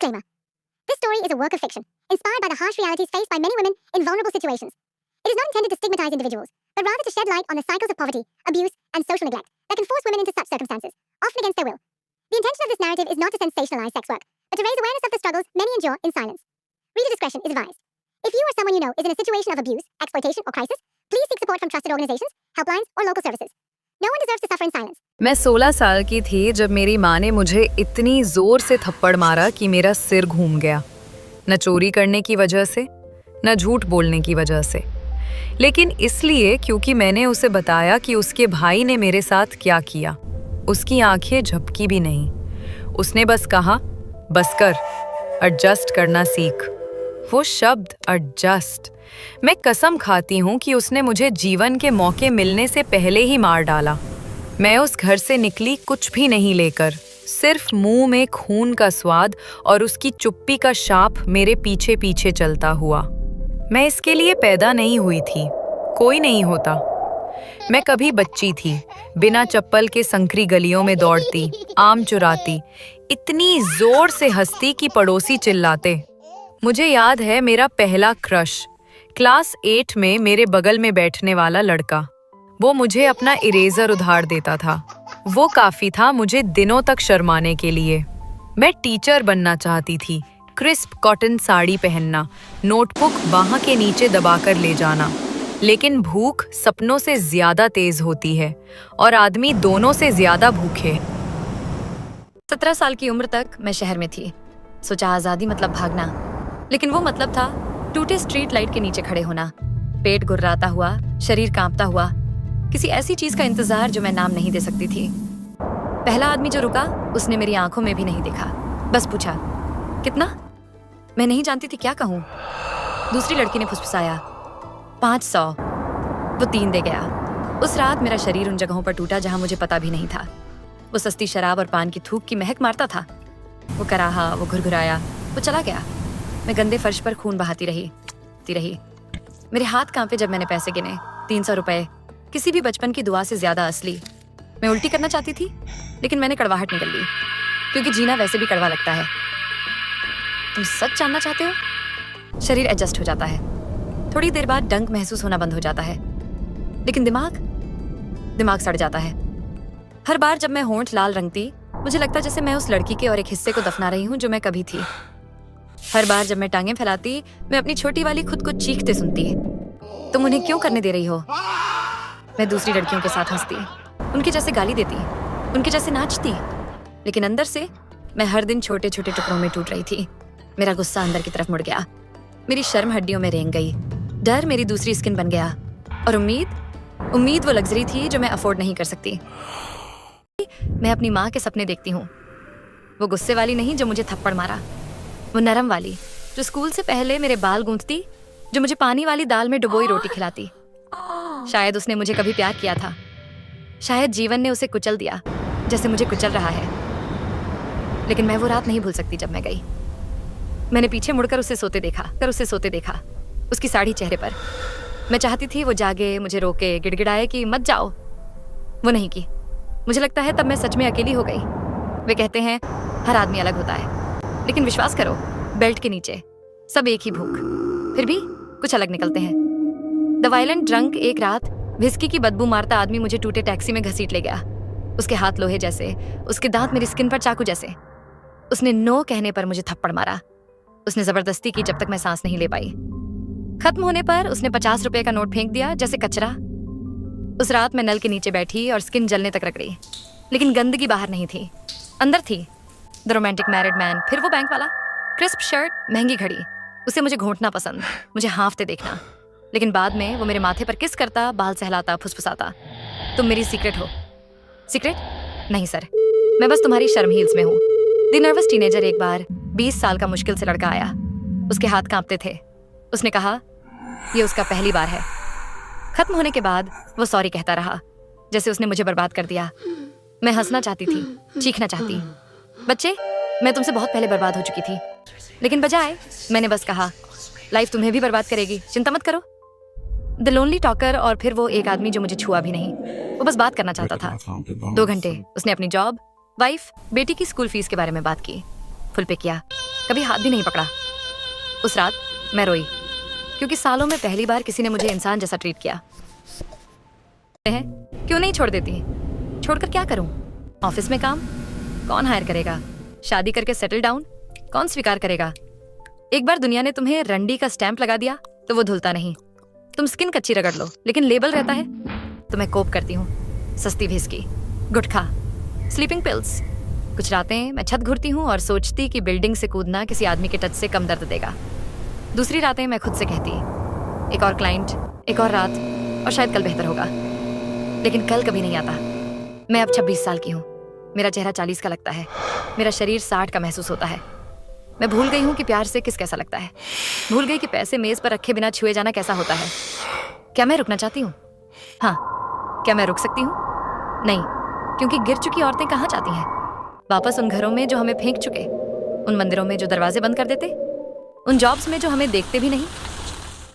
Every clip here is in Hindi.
Disclaimer. This story is a work of fiction, inspired by the harsh realities faced by many women in vulnerable situations. It is not intended to stigmatize individuals, but rather to shed light on the cycles of poverty, abuse, and social neglect that can force women into such circumstances, often against their will. The intention of this narrative is not to sensationalize sex work, but to raise awareness of the struggles many endure in silence. Reader discretion is advised. If you or someone you know is in a situation of abuse, exploitation, or crisis, please seek support from trusted organizations, helplines, or local services. No one deserves to suffer in silence. मैं 16 साल की थी जब मेरी माँ ने मुझे इतनी जोर से थप्पड़ मारा कि मेरा सिर घूम गया। न चोरी करने की वजह से, न झूठ बोलने की वजह से, लेकिन इसलिए क्योंकि मैंने उसे बताया कि उसके भाई ने मेरे साथ क्या किया। उसकी आंखें झपकी भी नहीं। उसने बस कहा, बस कर, एडजस्ट करना सीख। वो शब्द एडजस्ट, मैं कसम खाती हूँ कि उसने मुझे जीवन के मौके मिलने से पहले ही मार डाला। मैं उस घर से निकली कुछ भी नहीं लेकर, सिर्फ मुंह में खून का स्वाद और उसकी चुप्पी का शाप मेरे पीछे पीछे चलता हुआ। मैं इसके लिए पैदा नहीं हुई थी, कोई नहीं होता। मैं कभी बच्ची थी, बिना चप्पल के संकरी गलियों में दौड़ती, आम चुराती, इतनी जोर से हंसती कि पड़ोसी चिल्लाते। मुझे याद है मेरा पहला क्रश, क्लास 8 में मेरे बगल में बैठने वाला लड़का। वो मुझे अपना इरेजर उधार देता था। वो काफी था मुझे दिनों तक शर्माने के लिए। मैं टीचर बनना चाहती थी, क्रिस्प कॉटन साड़ी पहनना, नोटबुक बाह के नीचे दबाकर ले जाना। लेकिन भूख सपनों से ज्यादा तेज होती है और आदमी दोनों से ज्यादा भूखे। 17 साल की उम्र तक मैं शहर में थी। सोचा आजादी मतलब भागना, लेकिन वो मतलब था टूटे स्ट्रीट लाइट के नीचे खड़े होना, पेट गुर्राता हुआ, शरीर कांपता हुआ, किसी ऐसी चीज का इंतजार जो मैं नाम नहीं दे सकती थी। पहला आदमी जो रुका, उसने मेरी आंखों में भी नहीं देखा, बस पूछा, कितना? मैं नहीं जानती थी क्या कहूँ। दूसरी लड़की ने फुसफुसाया, 500। वो 3 दे गया। उस रात मेरा शरीर उन जगहों पर टूटा जहां मुझे पता भी नहीं था। वो सस्ती शराब और पान की थूक की महक मारता था। वो कराहा, वो घुरघुराया, वो चला गया। मैं गंदे फर्श पर खून बहाती रही। मेरे हाथ कांपे जब मैंने पैसे गिने। 300 रुपए, किसी भी बचपन की दुआ से ज्यादा असली। मैं उल्टी करना चाहती थी, लेकिन मैंने कड़वाहट निकल ली, क्योंकि जीना वैसे भी कड़वा लगता है। तुम सच जानना चाहते हो? शरीर एडजस्ट हो जाता है, थोड़ी देर बाद डंक महसूस होना बंद हो जाता है, लेकिन दिमाग सड़ जाता है। हर बार जब मैं होंठ लाल रंगती, मुझे लगता जैसे मैं उस लड़की के और एक हिस्से को दफना रही हूँ जो मैं कभी थी। हर बार जब मैं टांगें फैलाती, मैं अपनी छोटी वाली खुद को चीखते सुनती, तुम उन्हें क्यों करने दे रही हो? मैं दूसरी लड़कियों के साथ हंसती, उनके जैसे गाली देती, उनके जैसे नाचती, लेकिन अंदर से मैं हर दिन छोटे छोटे टुकड़ों में टूट रही थी। मेरा गुस्सा अंदर की तरफ मुड़ गया, मेरी शर्म हड्डियों में रेंग गई, डर मेरी दूसरी स्किन बन गया, और उम्मीद वो लग्जरी थी जो मैं अफोर्ड नहीं कर सकती। मैं अपनी माँ के सपने देखती हूँ, वो गुस्से वाली नहीं जो मुझे थप्पड़ मारा, वो नरम वाली जो स्कूल से पहले मेरे बाल गूंथती, जो मुझे पानी वाली दाल में डुबोई रोटी खिलाती। शायद उसने मुझे कभी प्यार किया था, शायद जीवन ने उसे कुचल दिया जैसे मुझे कुचल रहा है, लेकिन मैं वो रात नहीं भूल सकती जब मैं गई। मैंने पीछे मुड़कर उसे सोते देखा, उसकी साड़ी चेहरे पर। मैं चाहती थी वो जागे, मुझे रोके, गिड़गिड़ाए कि मत जाओ। वो नहीं की। मुझे लगता है तब मैं सच में अकेली हो गई। वे कहते हैं हर आदमी अलग होता है, लेकिन विश्वास करो, बेल्ट के नीचे सब एक ही भूख, फिर भी कुछ अलग निकलते हैं। द वायलेंट ड्रंक एक रात विस्की की बदबू मारता आदमी मुझे टूटे टैक्सी में घसीट ले गया। उसके हाथ लोहे जैसे, उसके दांत मेरी स्किन पर चाकू जैसे। उसने नो कहने पर मुझे थप्पड़ मारा। उसने जबरदस्ती की जब तक मैं सांस नहीं ले पाई। खत्म होने पर उसने 50 रुपए का नोट फेंक दिया जैसे कचरा। उस रात मैं नल के नीचे बैठी और स्किन जलने तक रगड़ी, लेकिन गंदगी बाहर नहीं थी, अंदर थी। द रोमांटिक मैरिड मैन, फिर वो बैंक वाला, क्रिस्प शर्ट, महंगी घड़ी। उसे मुझे घोंटना पसंद, मुझे हाँफते देखना, लेकिन बाद में वो मेरे माथे पर किस करता, बाल सहलाता, फुसफुसाता, तुम मेरी सीक्रेट हो। सीक्रेट? नहीं सर, मैं बस तुम्हारी शर्म हील्स में हूँ। द नर्वस टीनेजर एक बार 20 साल का मुश्किल से लड़का आया। उसके हाथ कांपते थे। उसने कहा ये उसका पहली बार है। खत्म होने के बाद वो सॉरी कहता रहा, जैसे उसने मुझे बर्बाद कर दिया। मैं हंसना चाहती थी, चीखना चाहती, बच्चे मैं तुमसे बहुत पहले बर्बाद हो चुकी थी, लेकिन बजाय मैंने बस कहा लाइफ तुम्हें भी बर्बाद करेगी, चिंता मत करो। द लोनली टॉकर, और फिर वो एक आदमी जो मुझे छुआ भी नहीं, वो बस बात करना चाहता था। 2 घंटे उसने अपनी जॉब, वाइफ, बेटी की स्कूल फीस के बारे में बात की, फुल पे किया। कभी हाथ भी नहीं पकड़ा। उस रात मैं रोई क्योंकि सालों में पहली बार किसी ने मुझे इंसान जैसा ट्रीट किया है। क्यों नहीं छोड़ देती? छोड़कर क्या करूं? ऑफिस में काम कौन हायर करेगा? शादी करके सेटल डाउन कौन स्वीकार करेगा? एक बार दुनिया ने तुम्हें रंडी का स्टैंप लगा दिया तो वो धुलता नहीं। तुम स्किन कच्ची रगड़ लो लेकिन लेबल रहता है। तो मैं कोप करती हूँ, सस्ती व्हिस्की, गुटखा, स्लीपिंग पिल्स। कुछ रातें मैं छत घुरती हूँ और सोचती कि बिल्डिंग से कूदना किसी आदमी के टच से कम दर्द देगा। दूसरी रातें मैं खुद से कहती, एक और क्लाइंट, एक और रात और शायद कल बेहतर होगा। लेकिन कल कभी नहीं आता। मैं अब 26 साल की हूँ। मेरा चेहरा 40 का लगता है। मेरा शरीर 60 का महसूस होता है। मैं भूल गई हूँ कि प्यार से किस कैसा लगता है। भूल गई कि पैसे मेज पर रखे बिना छुए जाना कैसा होता है। क्या मैं रुकना चाहती हूँ? हाँ। क्या मैं रुक सकती हूँ? नहीं, क्योंकि गिर चुकी औरतें कहाँ जाती हैं? वापस उन घरों में जो हमें फेंक चुके, उन मंदिरों में जो दरवाजे बंद कर देते, उन जॉब्स में जो हमें देखते भी नहीं।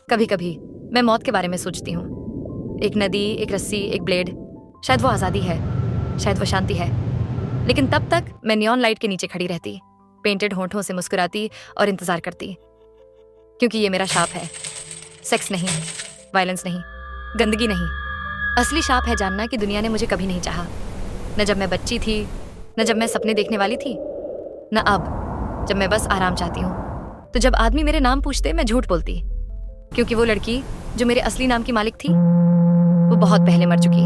कभी कभी मैं मौत के बारे में सोचती हूँ। एक नदी, एक रस्सी, एक ब्लेड, शायद वो आज़ादी है, शायद वो शांति है। लेकिन तब तक मैं नियॉन लाइट के नीचे खड़ी रहती, पेंटेड होंठों से मुस्कुराती और इंतजार करती, क्योंकि ये मेरा शाप है। सेक्स नहीं, वायलेंस नहीं, गंदगी नहीं। असली शाप है जानना कि दुनिया ने मुझे कभी नहीं चाहा, न जब मैं बच्ची थी, न जब मैं सपने देखने वाली थी, न अब जब मैं बस आराम चाहती हूँ। तो जब आदमी मेरे नाम पूछते मैं झूठ बोलती, क्योंकि वो लड़की जो मेरे असली नाम की मालिक थी वो बहुत पहले मर चुकी।